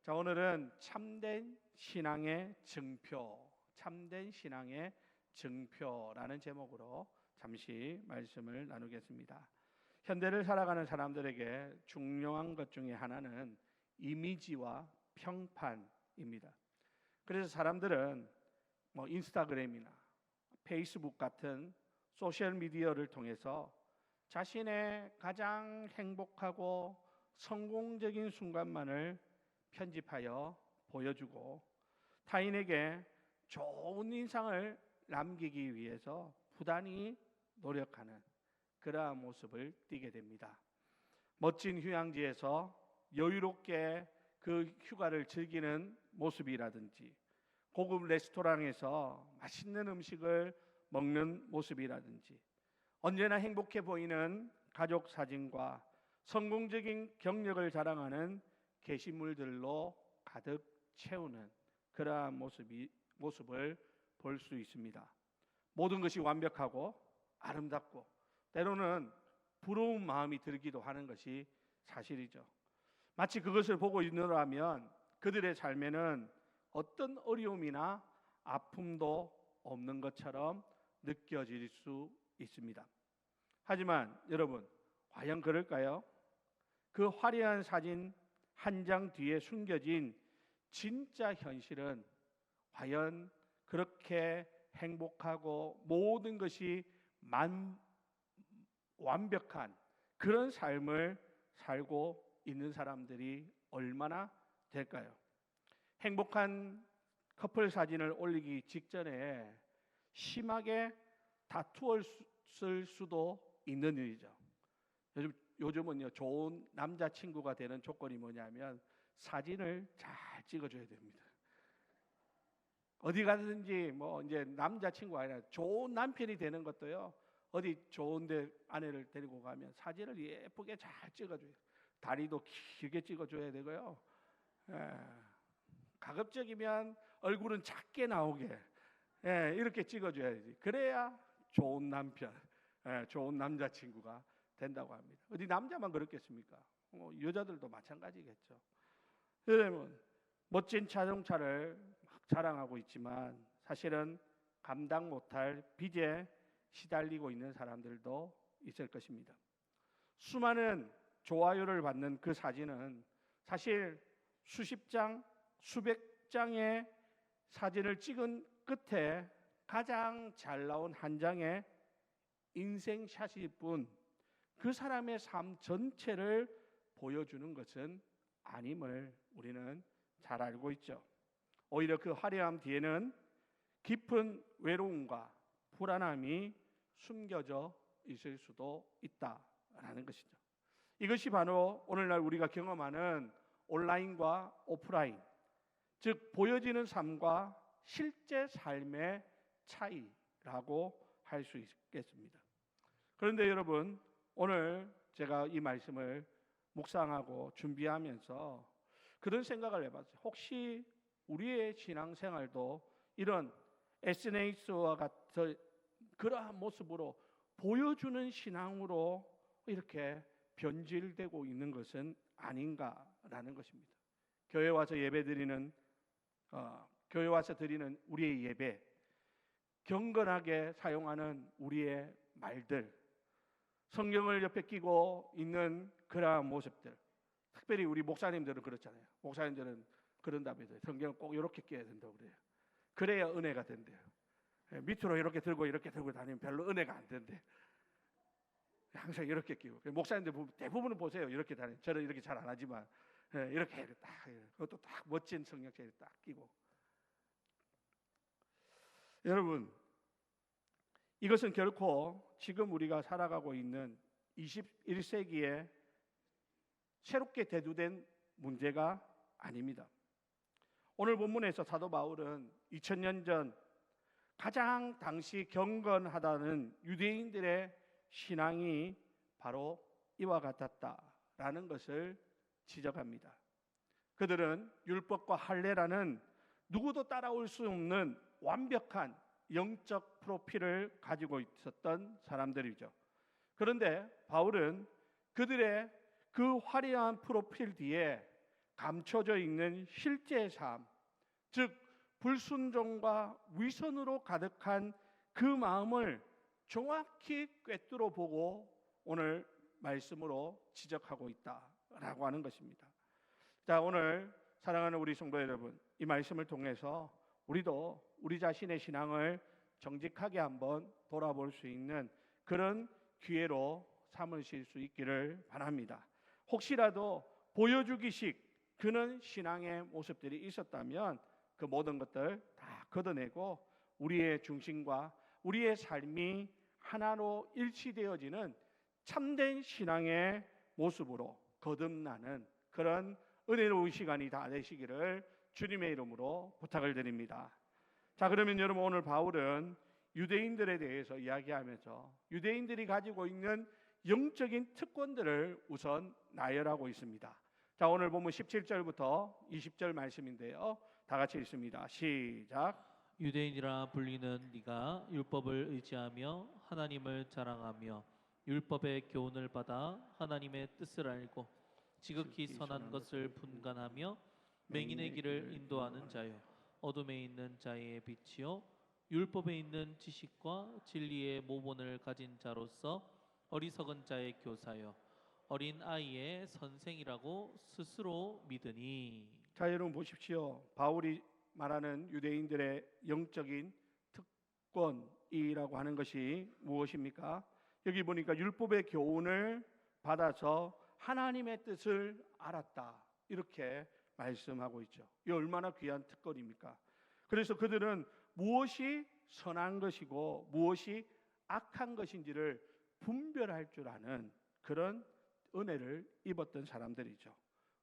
자, 오늘은 참된 신앙의 증표라는 제목으로 잠시 말씀을 나누겠습니다. 현대를 살아가는 사람들에게 중요한 것 중에 하나는 이미지와 평판입니다. 그래서 사람들은 인스타그램이나 페이스북 같은 소셜 미디어를 통해서 자신의 가장 행복하고 성공적인 순간만을 편집하여 보여주고 타인에게 좋은 인상을 남기기 위해서 부단히 노력하는 그러한 모습을 띠게 됩니다. 멋진 휴양지에서 여유롭게 그 휴가를 즐기는 모습이라든지 고급 레스토랑에서 맛있는 음식을 먹는 모습이라든지 언제나 행복해 보이는 가족 사진과 성공적인 경력을 자랑하는 게시물들로 가득 채우는 그러한 모습을 볼 수 있습니다. 모든 것이 완벽하고 아름답고 때로는 부러운 마음이 들기도 하는 것이 사실이죠. 마치 그것을 보고 있느라면 그들의 삶에는 어떤 어려움이나 아픔도 없는 것처럼 느껴질 수 있습니다. 하지만 여러분, 과연 그럴까요? 그 화려한 사진 한 장 뒤에 숨겨진 진짜 현실은 과연 그렇게 행복하고 모든 것이 완벽한 그런 삶을 살고 있는 사람들이 얼마나 될까요? 행복한 커플 사진을 올리기 직전에 심하게 다투었을 수도 있는 일이죠. 요즘은요, 좋은 남자친구가 되는 조건이 뭐냐면 사진을 잘 찍어줘야 됩니다. 어디 가든지 이제 남자친구가 아니라 좋은 남편이 되는 것도요, 어디 좋은데 아내를 데리고 가면 사진을 예쁘게 잘 찍어줘요. 다리도 길게 찍어줘야 되고요. 가급적이면 얼굴은 작게 나오게 이렇게 찍어줘야지. 그래야 좋은 남편, 좋은 남자친구가 된다고 합니다. 어디 남자만 그렇겠습니까? 여자들도 마찬가지겠죠. 여러분, 멋진 자동차를 막 자랑하고 있지만 사실은 감당 못할 빚에 시달리고 있는 사람들도 있을 것입니다. 수많은 좋아요를 받는 그 사진은 사실 수십 장, 수백 장의 사진을 찍은 끝에 가장 잘 나온 한 장의 인생샷일 뿐 그 사람의 삶 전체를 보여주는 것은 아님을 우리는 잘 알고 있죠. 오히려 그 화려함 뒤에는 깊은 외로움과 불안함이 숨겨져 있을 수도 있다라는 것이죠. 이것이 바로 오늘날 우리가 경험하는 온라인과 오프라인, 즉 보여지는 삶과 실제 삶의 차이라고 할 수 있겠습니다. 그런데 여러분, 오늘 제가 이 말씀을 묵상하고 준비하면서 그런 생각을 해봤어요. 혹시 우리의 신앙생활도 이런 SNS와 같은 그러한 모습으로 보여주는 신앙으로 이렇게 변질되고 있는 것은 아닌가라는 것입니다. 교회 와서 교회 와서 드리는 우리의 예배, 경건하게 사용하는 우리의 말들, 성경을 옆에 끼고 있는 그러한 모습들, 특별히 우리 목사님들은 그렇잖아요. 목사님들은 그런다면서요. 성경을 꼭 이렇게 끼워야 된다고 그래요. 그래야 은혜가 된대요. 밑으로 이렇게 들고 다니면 별로 은혜가 안 된대. 항상 이렇게 끼고. 목사님들 대부분은 보세요. 이렇게 다니는. 저는 이렇게 잘 안 하지만 이렇게 딱, 그것도 딱 멋진 성경책을 딱 끼고. 여러분, 이것은 결코 지금 우리가 살아가고 있는 21세기에 새롭게 대두된 문제가 아닙니다. 오늘 본문에서 사도 바울은 2000년 전 가장 당시 경건하다는 유대인들의 신앙이 바로 이와 같았다라는 것을 지적합니다. 그들은 율법과 할례라는 누구도 따라올 수 없는 완벽한 영적 프로필을 가지고 있었던 사람들이죠. 그런데 바울은 그들의 그 화려한 프로필 뒤에 감춰져 있는 실제 삶, 즉 불순종과 위선으로 가득한 그 마음을 정확히 꿰뚫어 보고 오늘 말씀으로 지적하고 있다라고 하는 것입니다. 자, 오늘 사랑하는 우리 성도 여러분, 이 말씀을 통해서 우리도 우리 자신의 신앙을 정직하게 한번 돌아볼 수 있는 그런 기회로 삼으실 수 있기를 바랍니다. 혹시라도 보여주기식 그는 신앙의 모습들이 있었다면 그 모든 것들 다 걷어내고 우리의 중심과 우리의 삶이 하나로 일치되어지는 참된 신앙의 모습으로 거듭나는 그런 은혜로운 시간이 다 되시기를 주님의 이름으로 부탁을 드립니다. 자, 그러면 여러분, 오늘 바울은 유대인들에 대해서 이야기하면서 유대인들이 가지고 있는 영적인 특권들을 우선 나열하고 있습니다. 자, 오늘 보면 17절부터 20절 말씀인데요. 다 같이 읽습니다. 시작. 유대인이라 불리는 네가 율법을 의지하며 하나님을 자랑하며 율법의 교훈을 받아 하나님의 뜻을 알고 지극히 선한 것을 분간하며 맹인의 길을 인도하는 자요, 어둠에 있는 자의 빛이요, 율법에 있는 지식과 진리의 모본을 가진 자로서 어리석은 자의 교사요, 어린 아이의 선생이라고 스스로 믿으니. 자, 여러분 보십시오. 바울이 말하는 유대인들의 영적인 특권이라고 하는 것이 무엇입니까? 여기 보니까 율법의 교훈을 받아서 하나님의 뜻을 알았다, 이렇게 말씀하고 있죠. 이 얼마나 귀한 특권입니까? 그래서 그들은 무엇이 선한 것이고 무엇이 악한 것인지를 분별할 줄 아는 그런 은혜를 입었던 사람들이죠.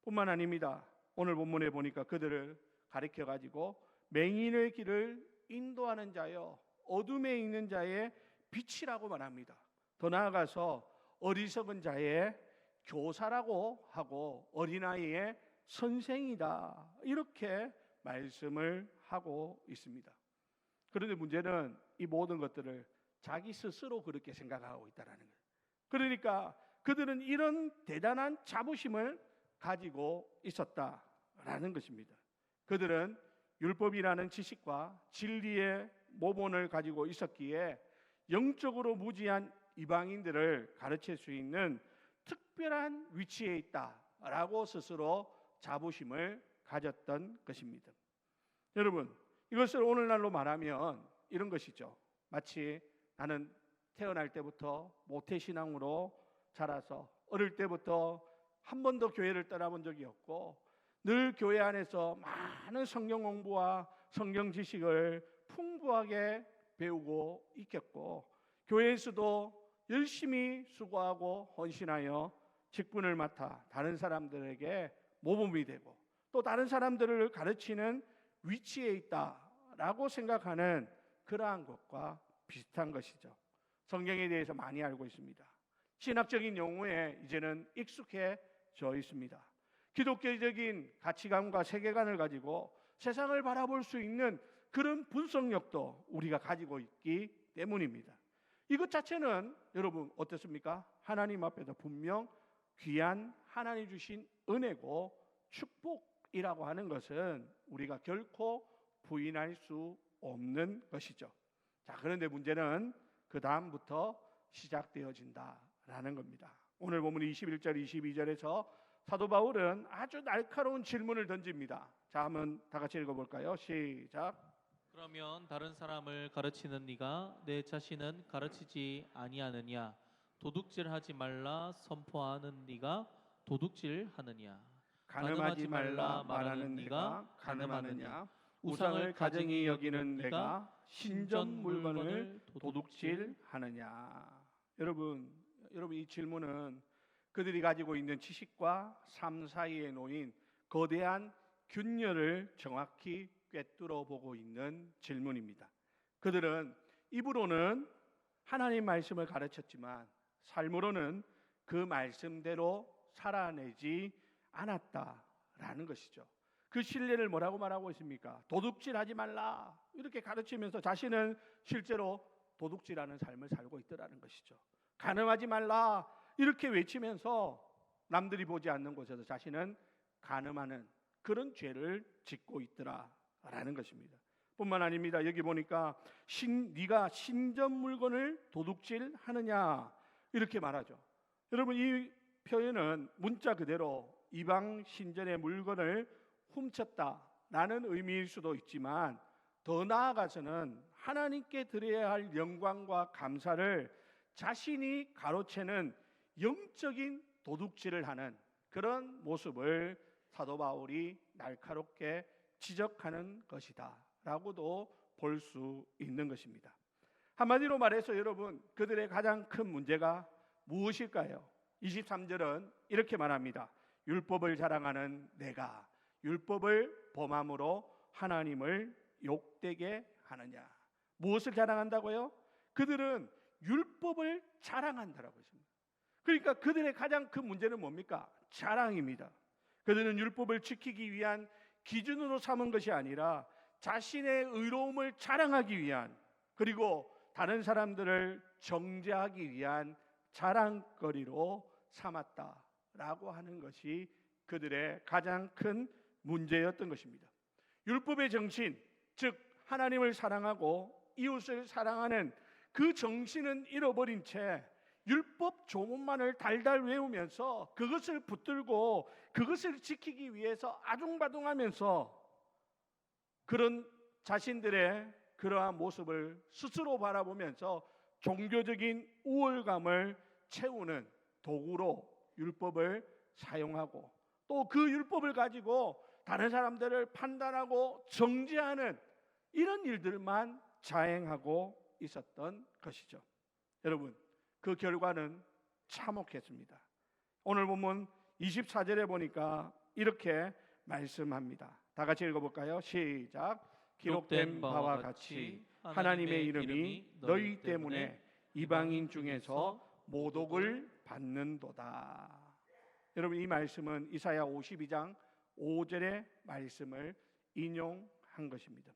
뿐만 아닙니다. 오늘 본문에 보니까 그들을 가리켜 가지고 맹인의 길을 인도하는 자여, 어둠에 있는 자의 빛이라고 말합니다. 더 나아가서 어리석은 자의 교사라고 하고 어린아이의 선생이다, 이렇게 말씀을 하고 있습니다. 그런데 문제는 이 모든 것들을 자기 스스로 그렇게 생각하고 있다는 거예요. 그러니까 그들은 이런 대단한 자부심을 가지고 있었다라는 것입니다. 그들은 율법이라는 지식과 진리의 모본을 가지고 있었기에 영적으로 무지한 이방인들을 가르칠 수 있는 특별한 위치에 있다라고 스스로 자부심을 가졌던 것입니다. 여러분, 이것을 오늘날로 말하면 이런 것이죠. 마치 나는 태어날 때부터 모태신앙으로 자라서 어릴 때부터 한 번도 교회를 떠나본 적이 없고 늘 교회 안에서 많은 성경 공부와 성경 지식을 풍부하게 배우고 익혔고 교회에서도 열심히 수고하고 헌신하여 직분을 맡아 다른 사람들에게 모범이 되고 또 다른 사람들을 가르치는 위치에 있다라고 생각하는 그러한 것과 비슷한 것이죠. 성경에 대해서 많이 알고 있습니다. 신학적인 용어에 이제는 익숙해져 있습니다. 기독교적인 가치관과 세계관을 가지고 세상을 바라볼 수 있는 그런 분석력도 우리가 가지고 있기 때문입니다. 이것 자체는 여러분 어떻습니까? 하나님 앞에서 분명 귀한 하나님 주신 은혜고 축복이라고 하는 것은 우리가 결코 부인할 수 없는 것이죠. 자, 그런데 문제는 그 다음부터 시작되어진다라는 겁니다. 오늘 보면 21절 22절에서 사도 바울은 아주 날카로운 질문을 던집니다. 자, 한번 다 같이 읽어볼까요? 시작. 그러면 다른 사람을 가르치는 네가 내 자신은 가르치지 아니하느냐? 도둑질하지 말라 선포하는 네가 도둑질하느냐? 간음하지 말라 말하는 네가 간음하느냐? 우상을 가증히 여기는 내가 신전 물건을 도둑질하느냐? 여러분 이 질문은 그들이 가지고 있는 지식과 삶 사이에 놓인 거대한 균열을 정확히 꿰뚫어 보고 있는 질문입니다. 그들은 입으로는 하나님 말씀을 가르쳤지만 삶으로는 그 말씀대로 살아내지 않았다라는 것이죠. 그 신뢰를 뭐라고 말하고 있습니까? 도둑질하지 말라, 이렇게 가르치면서 자신은 실제로 도둑질하는 삶을 살고 있더라는 것이죠. 간음하지 말라, 이렇게 외치면서 남들이 보지 않는 곳에서 자신은 간음하는 그런 죄를 짓고 있더라라는 것입니다. 뿐만 아닙니다. 여기 보니까 네가 신전 물건을 도둑질하느냐 이렇게 말하죠. 여러분, 이 표현은 문자 그대로 이방 신전의 물건을 훔쳤다라는 의미일 수도 있지만, 더 나아가서는 하나님께 드려야 할 영광과 감사를 자신이 가로채는 영적인 도둑질을 하는 그런 모습을 사도 바울이 날카롭게 지적하는 것이다 라고도 볼 수 있는 것입니다. 한마디로 말해서 여러분, 그들의 가장 큰 문제가 무엇일까요? 23절은 이렇게 말합니다. 율법을 자랑하는 내가 율법을 범함으로 하나님을 욕되게 하느냐. 무엇을 자랑한다고요? 그들은 율법을 자랑한다라고 했습니다. 그러니까 그들의 가장 큰 문제는 뭡니까? 자랑입니다. 그들은 율법을 지키기 위한 기준으로 삼은 것이 아니라 자신의 의로움을 자랑하기 위한, 그리고 다른 사람들을 정죄하기 위한 자랑거리로 삼았다라고 하는 것이 그들의 가장 큰 문제였던 것입니다. 율법의 정신, 즉 하나님을 사랑하고 이웃을 사랑하는 그 정신은 잃어버린 채 율법 조문만을 달달 외우면서 그것을 붙들고 그것을 지키기 위해서 아둥바둥하면서 그런 자신들의 그러한 모습을 스스로 바라보면서 종교적인 우월감을 채우는 도구로 율법을 사용하고, 또 그 율법을 가지고 다른 사람들을 판단하고 정죄하는 이런 일들만 자행하고 있었던 것이죠. 여러분, 그 결과는 참혹했습니다. 오늘 본문 24절에 보니까 이렇게 말씀합니다. 다 같이 읽어볼까요? 시작. 기록된 바와 같이 하나님의 이름이 너희 때문에 이방인 중에서 모독을 받는도다. 여러분, 이 말씀은 이사야 52장 5절의 말씀을 인용한 것입니다.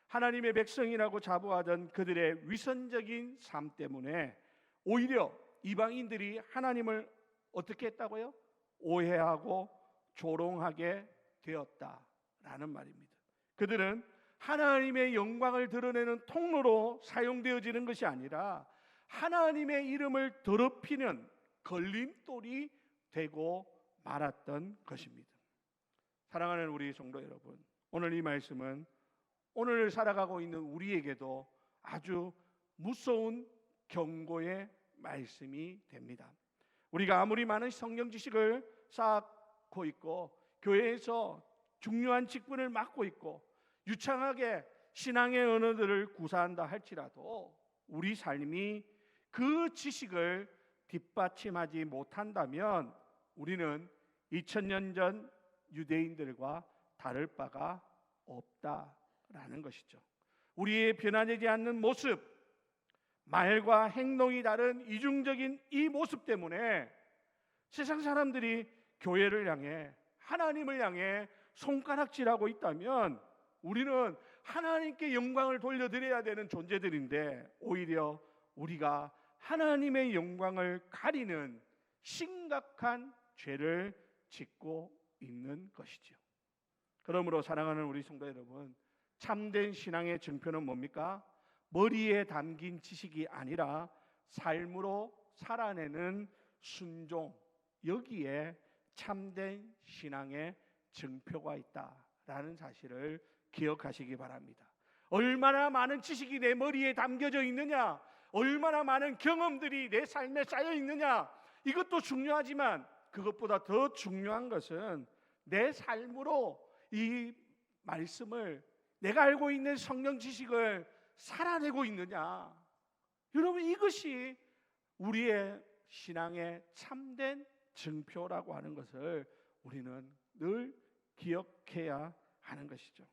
하나님의 백성이라고 자부하던 그들의 위선적인 삶 때문에 오히려 이방인들이 하나님을 어떻게 했다고요? 오해하고 조롱하게 되었다라는 말입니다. 그들은 하나님의 영광을 드러내는 통로로 사용되어지는 것이 아니라 하나님의 이름을 더럽히는 걸림돌이 되고 말았던 것입니다. 사랑하는 우리 성도 여러분, 오늘 이 말씀은 오늘 살아가고 있는 우리에게도 아주 무서운 경고의 말씀이 됩니다. 우리가 아무리 많은 성경 지식을 쌓고 있고 교회에서 중요한 직분을 맡고 있고 유창하게 신앙의 언어들을 구사한다 할지라도 우리 삶이 그 지식을 뒷받침하지 못한다면 우리는 2000년 전 유대인들과 다를 바가 없다라는 것이죠. 우리의 변화되지 않는 모습, 말과 행동이 다른 이중적인 이 모습 때문에 세상 사람들이 교회를 향해, 하나님을 향해 손가락질하고 있다면 우리는 하나님께 영광을 돌려드려야 되는 존재들인데 오히려 우리가 하나님의 영광을 가리는 심각한 죄를 짓고 있는 것이죠. 그러므로 사랑하는 우리 성도 여러분, 참된 신앙의 증표는 뭡니까? 머리에 담긴 지식이 아니라 삶으로 살아내는 순종, 여기에 참된 신앙의 증표가 있다라는 사실을 기억하시기 바랍니다. 얼마나 많은 지식이 내 머리에 담겨져 있느냐, 얼마나 많은 경험들이 내 삶에 쌓여 있느냐, 이것도 중요하지만 그것보다 더 중요한 것은 내 삶으로 이 말씀을, 내가 알고 있는 성경 지식을 살아내고 있느냐. 여러분, 이것이 우리의 신앙의 참된 증표라고 하는 것을 우리는 늘 기억해야 하는 것이죠.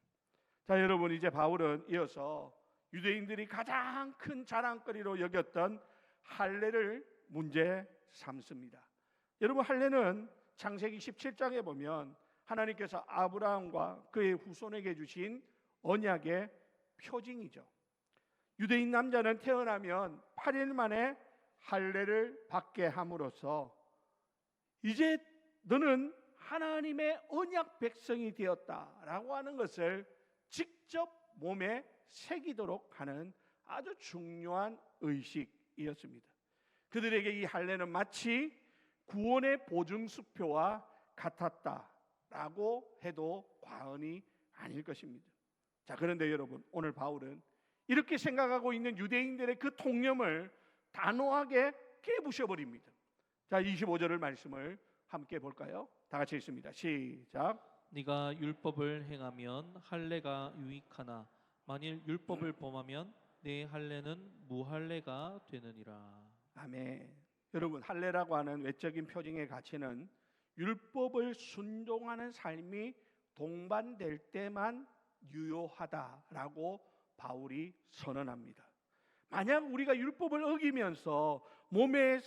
자, 여러분, 이제 바울은 이어서 유대인들이 가장 큰 자랑거리로 여겼던 할례를 문제 삼습니다. 여러분, 할례는 창세기 17장에 보면 하나님께서 아브라함과 그의 후손에게 주신 언약의 표징이죠. 유대인 남자는 태어나면 8일 만에 할례를 받게 함으로써 이제 너는 하나님의 언약 백성이 되었다라고 하는 것을 직접 몸에 새기도록 하는 아주 중요한 의식이었습니다. 그들에게 이 할례는 마치 구원의 보증수표와 같았다라고 해도 과언이 아닐 것입니다. 자, 그런데 여러분, 오늘 바울은 이렇게 생각하고 있는 유대인들의 그 통념을 단호하게 깨부셔버립니다. 자, 25절을 말씀을 함께 볼까요? 다 같이 읽습니다. 시작. 네가 율법을 행하면 할례가 유익하나 만일 율법을 범하면 내 할례는 무할례가 되느니라. 아멘. 여러분, 할례라고 하는 외적인 표징의 가치는 율법을 순종하는 삶이 동반될 때만 유효하다라고 바울이 선언합니다. 만약 우리가 율법을 어기면서 몸에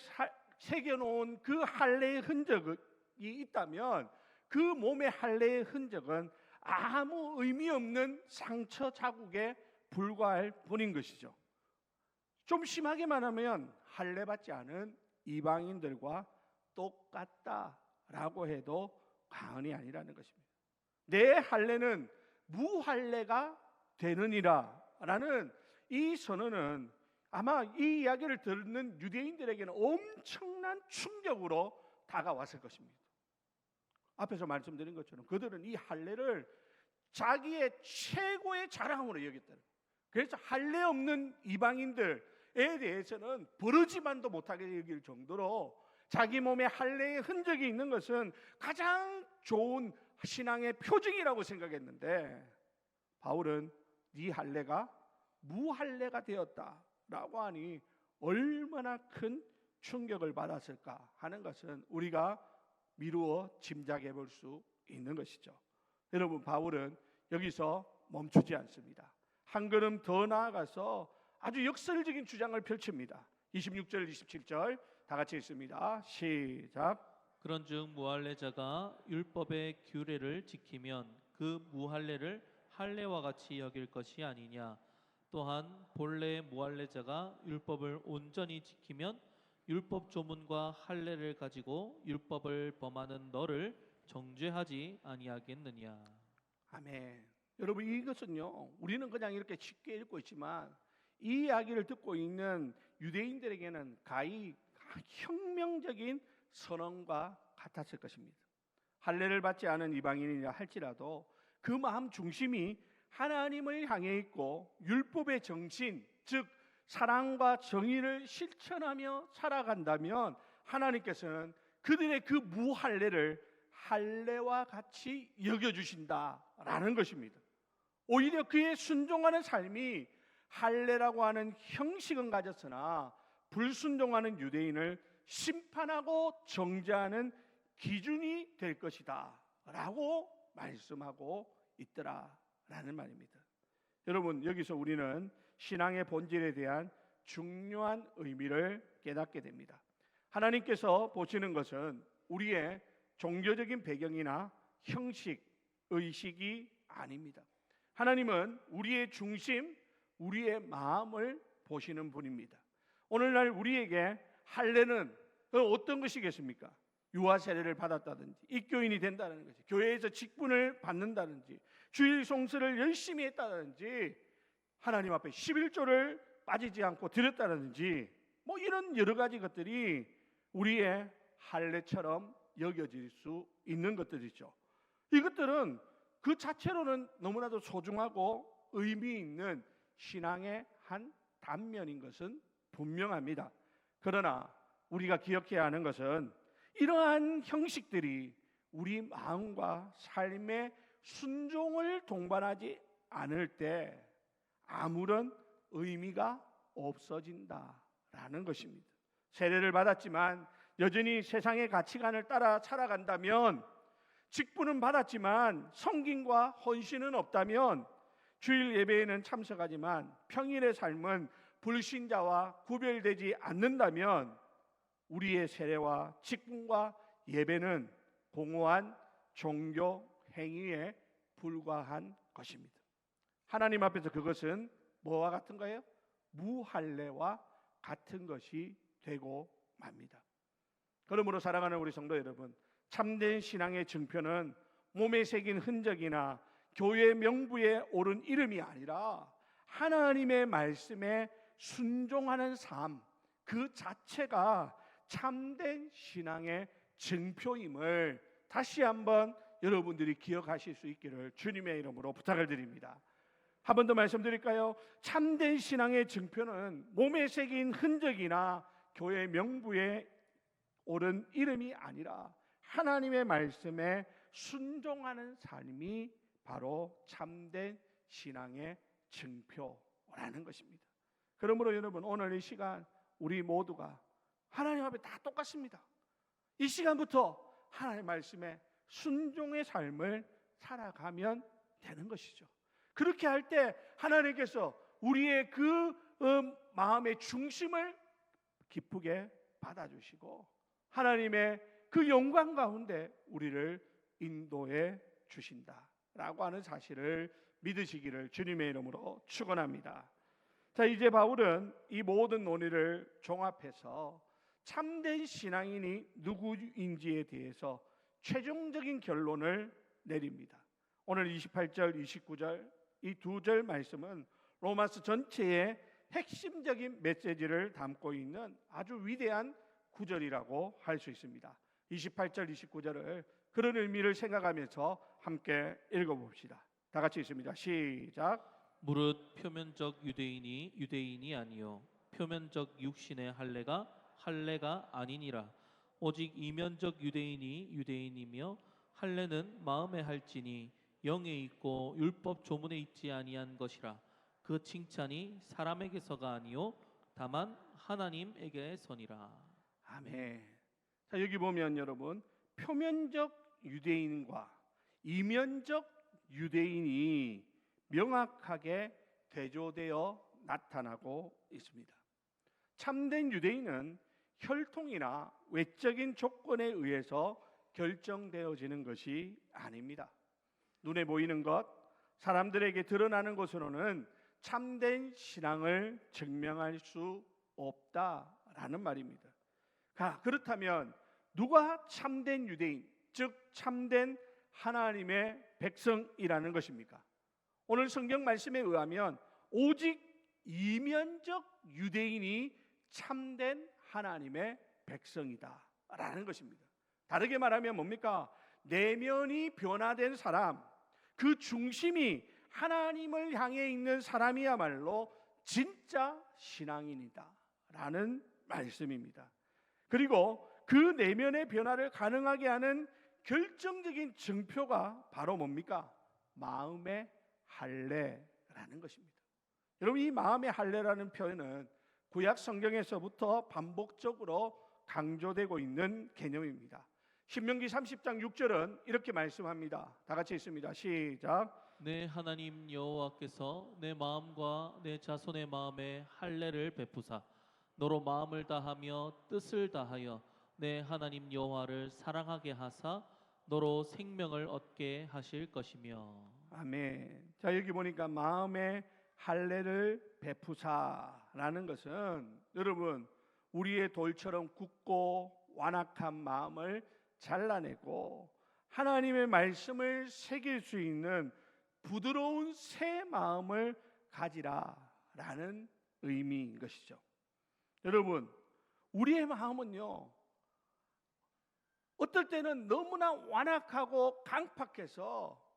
새겨놓은 그 할례의 흔적이 있다면 그 몸의 할례의 흔적은 아무 의미 없는 상처 자국에 불과할 뿐인 것이죠. 좀 심하게 말하면 할례 받지 않은 이방인들과 똑같다라고 해도 과언이 아니라는 것입니다. 내 할례는 무할례가 되느니라라는 이 선언은 아마 이 이야기를 듣는 유대인들에게는 엄청난 충격으로 다가왔을 것입니다. 앞에서 말씀드린 것처럼 그들은 이 할례를 자기의 최고의 자랑으로 여겼다는 거예요. 그래서 할례 없는 이방인들에 대해서는 버르지만도 못하게 여길 정도로 자기 몸에 할례의 흔적이 있는 것은 가장 좋은 신앙의 표징이라고 생각했는데 바울은 네 할례가 무할례가 되었다라고 하니 얼마나 큰 충격을 받았을까 하는 것은 우리가 미루어 짐작해 볼 수 있는 것이죠. 여러분, 바울은 여기서 멈추지 않습니다. 한 걸음 더 나아가서 아주 역설적인 주장을 펼칩니다. 26절 27절 다 같이 읽습니다. 시작. 그런즉 무할례자가 율법의 규례를 지키면 그 무할례를 할례와 같이 여길 것이 아니냐. 또한 본래 무할례자가 율법을 온전히 지키면 율법 조문과 할례를 가지고 율법을 범하는 너를 정죄하지 아니하겠느냐. 아멘. 여러분, 이것은요, 우리는 그냥 이렇게 쉽게 읽고 있지만 이 이야기를 듣고 있는 유대인들에게는 가히 혁명적인 선언과 같았을 것입니다. 할례를 받지 않은 이방인이라 할지라도 그 마음 중심이 하나님을 향해 있고 율법의 정신, 즉 사랑과 정의를 실천하며 살아간다면 하나님께서는 그들의 그 무할례를 할례와 같이 여겨주신다라는 것입니다. 오히려 그의 순종하는 삶이 할례라고 하는 형식은 가졌으나 불순종하는 유대인을 심판하고 정죄하는 기준이 될 것이다 라고 말씀하고 있더라라는 말입니다. 여러분, 여기서 우리는 신앙의 본질에 대한 중요한 의미를 깨닫게 됩니다. 하나님께서 보시는 것은 우리의 종교적인 배경이나 형식, 의식이 아닙니다. 하나님은 우리의 중심, 우리의 마음을 보시는 분입니다. 오늘날 우리에게 할례는 어떤 것이겠습니까? 유아 세례를 받았다든지 입교인이 된다는 것이, 교회에서 직분을 받는다든지 주일 송수를 열심히 했다든지 하나님 앞에 11조를 빠지지 않고 드렸다든지 뭐 이런 여러 가지 것들이 우리의 할례처럼 여겨질 수 있는 것들이죠. 이것들은 그 자체로는 너무나도 소중하고 의미 있는 신앙의 한 단면인 것은 분명합니다. 그러나 우리가 기억해야 하는 것은 이러한 형식들이 우리 마음과 삶의 순종을 동반하지 않을 때 아무런 의미가 없어진다라는 것입니다. 세례를 받았지만 여전히 세상의 가치관을 따라 살아간다면, 직분은 받았지만 성김과 헌신은 없다면, 주일 예배에는 참석하지만 평일의 삶은 불신자와 구별되지 않는다면 우리의 세례와 직분과 예배는 공허한 종교 행위에 불과한 것입니다. 하나님 앞에서 그것은 뭐와 같은 거예요? 무할례와 같은 것이 되고 맙니다. 그러므로 사랑하는 우리 성도 여러분, 참된 신앙의 증표는 몸에 새긴 흔적이나 교회 명부에 오른 이름이 아니라 하나님의 말씀에 순종하는 삶, 그 자체가 참된 신앙의 증표임을 다시 한번 여러분들이 기억하실 수 있기를 주님의 이름으로 부탁을 드립니다. 한 번 더 말씀드릴까요? 참된 신앙의 증표는 몸에 새긴 흔적이나 교회 명부에 오른 이름이 아니라 하나님의 말씀에 순종하는 삶이 바로 참된 신앙의 증표라는 것입니다. 그러므로 여러분, 오늘 이 시간 우리 모두가 하나님 앞에 다 똑같습니다. 이 시간부터 하나님의 말씀에 순종의 삶을 살아가면 되는 것이죠. 그렇게 할 때 하나님께서 우리의 그 마음의 중심을 기쁘게 받아주시고 하나님의 그 영광 가운데 우리를 인도해 주신다라고 하는 사실을 믿으시기를 주님의 이름으로 축원합니다. 자, 이제 바울은 이 모든 논의를 종합해서 참된 신앙인이 누구인지에 대해서 최종적인 결론을 내립니다. 오늘 28절, 29절 이 두 절 말씀은 로마서 전체의 핵심적인 메시지를 담고 있는 아주 위대한 구절이라고 할 수 있습니다. 28절, 29절을 그런 의미를 생각하면서 함께 읽어봅시다. 다 같이 있습니다. 시작. 무릇 표면적 유대인이 유대인이 아니요 표면적 육신의 할례가 아니니라. 오직 이면적 유대인이 유대인이며 할례는 마음에 할지니 영에 있고 율법 조문에 있지 아니한 것이라. 그 칭찬이 사람에게서가 아니요 다만 하나님에게서니라. 아멘. 자, 여기 보면 여러분, 표면적 유대인과 이면적 유대인이 명확하게 대조되어 나타나고 있습니다. 참된 유대인은 혈통이나 외적인 조건에 의해서 결정되어지는 것이 아닙니다. 눈에 보이는 것, 사람들에게 드러나는 것으로는 참된 신앙을 증명할 수 없다라는 말입니다. 그렇다면 누가 참된 유대인, 즉 참된 하나님의 백성이라는 것입니까? 오늘 성경 말씀에 의하면 오직 이면적 유대인이 참된 하나님의 백성이다라는 것입니다. 다르게 말하면 뭡니까? 내면이 변화된 사람, 그 중심이 하나님을 향해 있는 사람이야말로 진짜 신앙인이다라는 말씀입니다. 그리고 그 내면의 변화를 가능하게 하는 결정적인 증표가 바로 뭡니까? 마음의 할례라는 것입니다. 여러분, 이 마음의 할례라는 표현은 구약 성경에서부터 반복적으로 강조되고 있는 개념입니다. 신명기 30장 6절은 이렇게 말씀합니다. 다 같이 있습니다. 시작. 내 하나님 여호와께서 내 마음과 내 자손의 마음에 할례를 베푸사 너로 마음을 다하며 뜻을 다하여 내 하나님 여호와를 사랑하게 하사 너로 생명을 얻게 하실 것이며. 아멘. 자, 여기 보니까 마음의 할례를 베푸사라는 것은 여러분, 우리의 돌처럼 굳고 완악한 마음을 잘라내고 하나님의 말씀을 새길 수 있는 부드러운 새 마음을 가지라라는 의미인 것이죠. 여러분, 우리의 마음은요, 어떨 때는 너무나 완악하고 강팍해서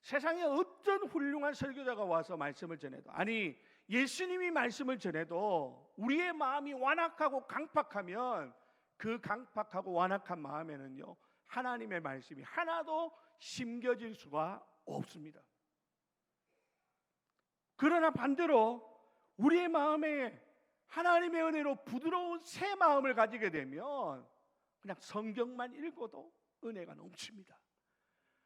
세상에 어떤 훌륭한 설교자가 와서 말씀을 전해도, 아니 예수님이 말씀을 전해도 우리의 마음이 완악하고 강팍하면 그 강팍하고 완악한 마음에는요, 하나님의 말씀이 하나도 심겨질 수가 없습니다. 그러나 반대로 우리의 마음에 하나님의 은혜로 부드러운 새 마음을 가지게 되면 그냥 성경만 읽어도 은혜가 넘칩니다.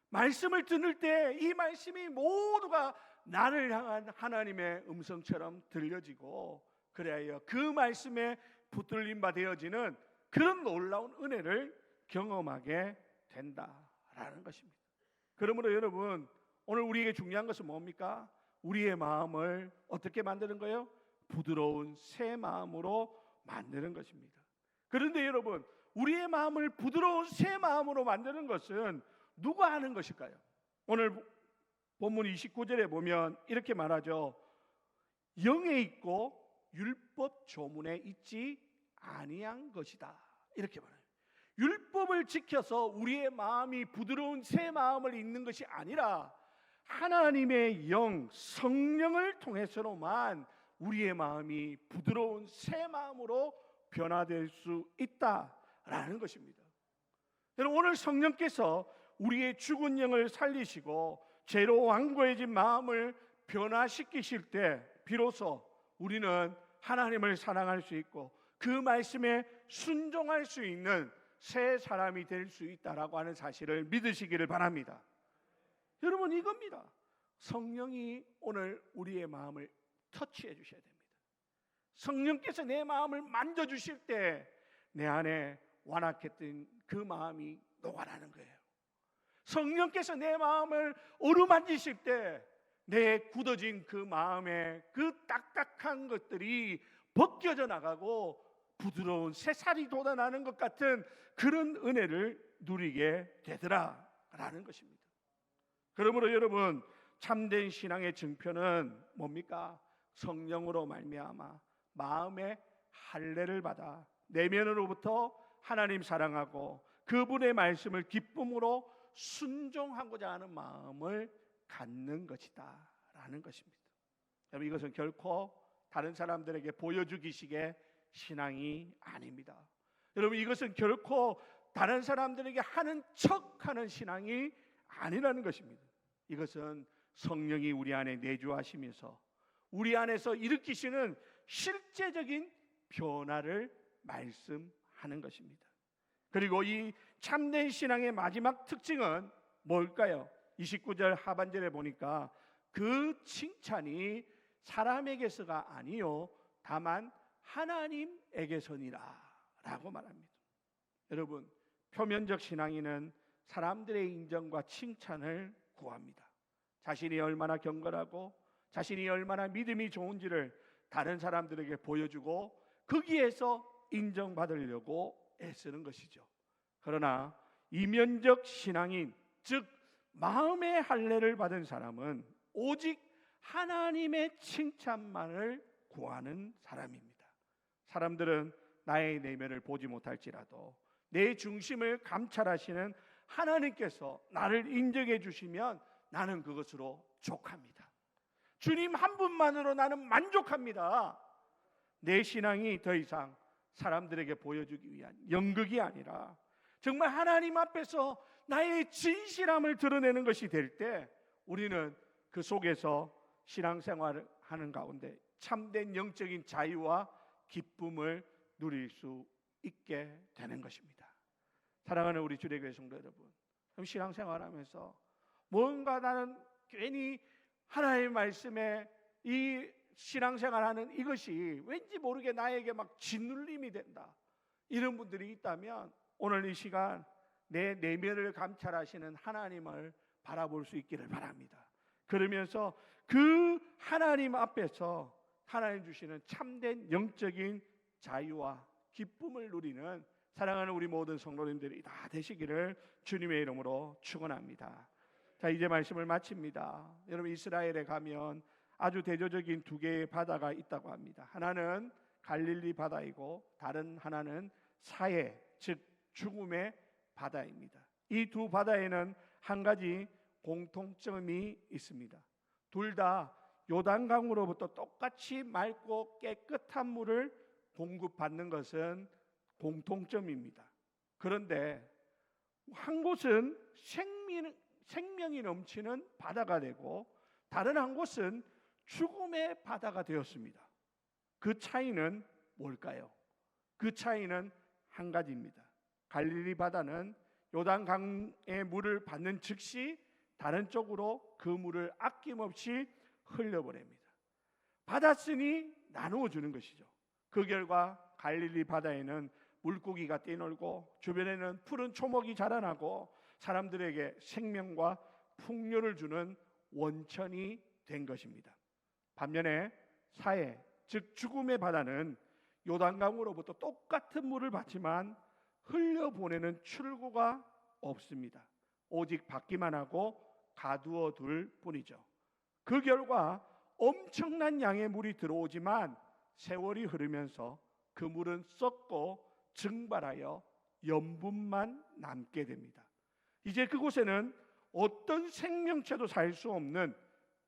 말씀을 들을 때 이 말씀이 모두가 나를 향한 하나님의 음성처럼 들려지고, 그래야 그 말씀에 붙들림 바 되어지는 그런 놀라운 은혜를 경험하게 된다라는 것입니다. 그러므로 여러분, 오늘 우리에게 중요한 것은 뭡니까? 우리의 마음을 어떻게 만드는 거예요? 부드러운 새 마음으로 만드는 것입니다. 그런데 여러분, 우리의 마음을 부드러운 새 마음으로 만드는 것은 누가 하는 것일까요? 오늘 본문 29절에 보면 이렇게 말하죠. 영에 있고 율법 조문에 있지 아니한 것이다. 이렇게 말해요. 율법을 지켜서 우리의 마음이 부드러운 새 마음을 잇는 것이 아니라 하나님의 영, 성령을 통해서로만 우리의 마음이 부드러운 새 마음으로 변화될 수 있다라는 것입니다. 여러분, 오늘 성령께서 우리의 죽은 영을 살리시고 죄로 완고해진 마음을 변화시키실 때 비로소 우리는 하나님을 사랑할 수 있고 그 말씀에 순종할 수 있는 새 사람이 될 수 있다라고 하는 사실을 믿으시기를 바랍니다. 여러분, 이겁니다. 성령이 오늘 우리의 마음을 터치해 주셔야 됩니다. 성령께서 내 마음을 만져주실 때 내 안에 완악했던 그 마음이 녹아나는 거예요. 성령께서 내 마음을 어루만지실 때 내 굳어진 그 마음에 그 딱딱한 것들이 벗겨져 나가고 부드러운 새살이 돋아나는 것 같은 그런 은혜를 누리게 되더라라는 것입니다. 그러므로 여러분, 참된 신앙의 증표는 뭡니까? 성령으로 말미암아 마음의 할례를 받아 내면으로부터 하나님 사랑하고 그분의 말씀을 기쁨으로 순종하고자 하는 마음을 갖는 것이다 라는 것입니다. 여러분, 이것은 결코 다른 사람들에게 보여주기식의 신앙이 아닙니다. 여러분, 이것은 결코 다른 사람들에게 하는 척하는 신앙이 아니라는 것입니다. 이것은 성령이 우리 안에 내주하시면서 우리 안에서 일으키시는 실제적인 변화를 말씀하는 것입니다. 그리고 이 참된 신앙의 마지막 특징은 뭘까요? 29절 하반절에 보니까 그 칭찬이 사람에게서가 아니요 다만 하나님에게서니라 라고 말합니다. 여러분, 표면적 신앙인은 사람들의 인정과 칭찬을 구합니다. 자신이 얼마나 경건하고 자신이 얼마나 믿음이 좋은지를 다른 사람들에게 보여주고 거기에서 인정받으려고 애쓰는 것이죠. 그러나 이면적 신앙인, 즉 마음의 할례를 받은 사람은 오직 하나님의 칭찬만을 구하는 사람입니다. 사람들은 나의 내면을 보지 못할지라도 내 중심을 감찰하시는 하나님께서 나를 인정해 주시면 나는 그것으로 족합니다. 주님 한 분만으로 나는 만족합니다. 내 신앙이 더 이상 사람들에게 보여주기 위한 연극이 아니라 정말 하나님 앞에서 나의 진실함을 드러내는 것이 될 때 우리는 그 속에서 신앙생활을 하는 가운데 참된 영적인 자유와 기쁨을 누릴 수 있게 되는 것입니다. 사랑하는 우리 주례교회 성도 여러분, 신앙생활하면서 뭔가 나는 괜히 하나님의 말씀에 이 신앙생활하는 이것이 왠지 모르게 나에게 막 짓눌림이 된다, 이런 분들이 있다면 오늘 이 시간 내 내면을 감찰하시는 하나님을 바라볼 수 있기를 바랍니다. 그러면서 그 하나님 앞에서 하나님 주시는 참된 영적인 자유와 기쁨을 누리는 사랑하는 우리 모든 성도님들이 다 되시기를 주님의 이름으로 축원합니다. 자, 이제 말씀을 마칩니다. 여러분, 이스라엘에 가면 아주 대조적인 두 개의 바다가 있다고 합니다. 하나는 갈릴리 바다이고 다른 하나는 사해, 즉 죽음의 바다입니다. 이 두 바다에는 한 가지 공통점이 있습니다. 둘 다 요단강으로부터 똑같이 맑고 깨끗한 물을 공급받는 것은 공통점입니다. 그런데 한 곳은 생명이 넘치는 바다가 되고 다른 한 곳은 죽음의 바다가 되었습니다. 그 차이는 뭘까요? 그 차이는 한 가지입니다. 갈릴리 바다는 요단강의 물을 받는 즉시 다른 쪽으로 그 물을 아낌없이 흘려보냅니다. 받았으니 나누어 주는 것이죠. 그 결과 갈릴리 바다에는 물고기가 뛰놀고 주변에는 푸른 초목이 자라나고 사람들에게 생명과 풍요를 주는 원천이 된 것입니다. 반면에 사해, 즉 죽음의 바다는 요단강으로부터 똑같은 물을 받지만 흘려보내는 출구가 없습니다. 오직 받기만 하고 가두어 둘 뿐이죠. 그 결과 엄청난 양의 물이 들어오지만 세월이 흐르면서 그 물은 썩고 증발하여 염분만 남게 됩니다. 이제 그곳에는 어떤 생명체도 살 수 없는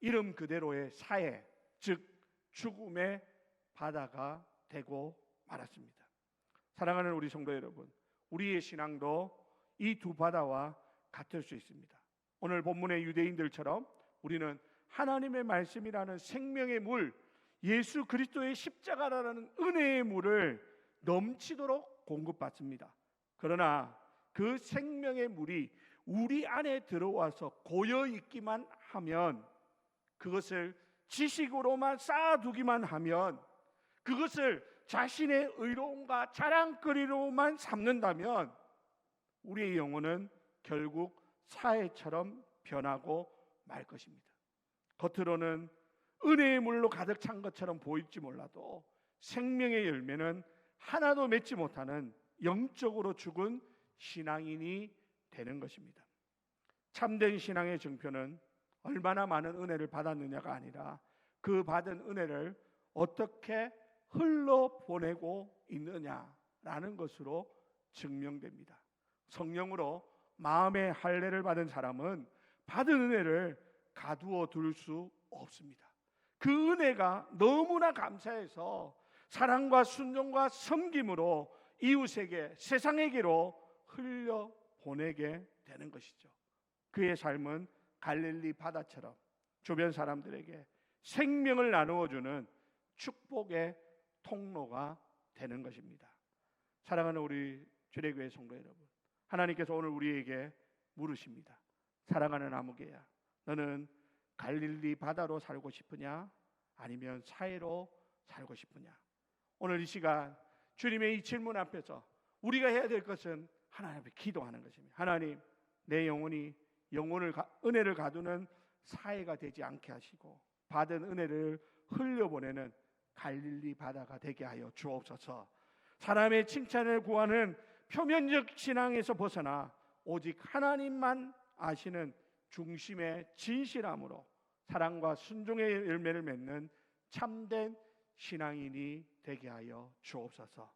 이름 그대로의 사해, 즉 죽음의 바다가 되고 말았습니다. 사랑하는 우리 성도 여러분, 우리의 신앙도 이 두 바다와 같을 수 있습니다. 오늘 본문의 유대인들처럼 우리는 하나님의 말씀이라는 생명의 물, 예수 그리스도의 십자가라는 은혜의 물을 넘치도록 공급받습니다. 그러나 그 생명의 물이 우리 안에 들어와서 고여 있기만 하면, 그것을 지식으로만 쌓아두기만 하면, 그것을 자신의 의로움과 자랑거리로만 삼는다면 우리의 영혼은 결국 사해처럼 변하고 말 것입니다. 겉으로는 은혜의 물로 가득 찬 것처럼 보일지 몰라도 생명의 열매는 하나도 맺지 못하는 영적으로 죽은 신앙인이 되는 것입니다. 참된 신앙의 증표는 얼마나 많은 은혜를 받았느냐가 아니라 그 받은 은혜를 어떻게 흘러보내고 있느냐라는 것으로 증명됩니다. 성령으로 마음의 할례를 받은 사람은 받은 은혜를 가두어 둘 수 없습니다. 그 은혜가 너무나 감사해서 사랑과 순종과 섬김으로 이웃에게, 세상에게로 흘려보내게 되는 것이죠. 그의 삶은 갈릴리 바다처럼 주변 사람들에게 생명을 나누어주는 축복의 통로가 되는 것입니다. 사랑하는 우리 주례교회 성도 여러분, 하나님께서 오늘 우리에게 물으십니다. 사랑하는 아무개야, 너는 갈릴리 바다로 살고 싶으냐? 아니면 사해로 살고 싶으냐? 오늘 이 시간 주님의 이 질문 앞에서 우리가 해야 될 것은 하나님 앞에 기도하는 것입니다. 하나님, 내 영혼이 은혜를 가두는 사해가 되지 않게 하시고 받은 은혜를 흘려보내는 갈릴리 바다가 되게 하여 주옵소서. 사람의 칭찬을 구하는 표면적 신앙에서 벗어나 오직 하나님만 아시는 중심의 진실함으로 사랑과 순종의 열매를 맺는 참된 신앙인이 되게 하여 주옵소서.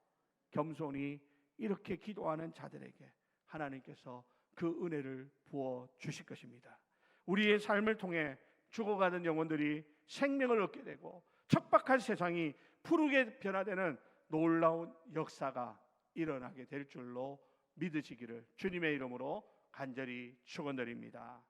겸손히 이렇게 기도하는 자들에게 하나님께서 그 은혜를 부어 주실 것입니다. 우리의 삶을 통해 죽어가는 영혼들이 생명을 얻게 되고 척박한 세상이 푸르게 변화되는 놀라운 역사가 일어나게 될 줄로 믿으시기를 주님의 이름으로 간절히 축원드립니다.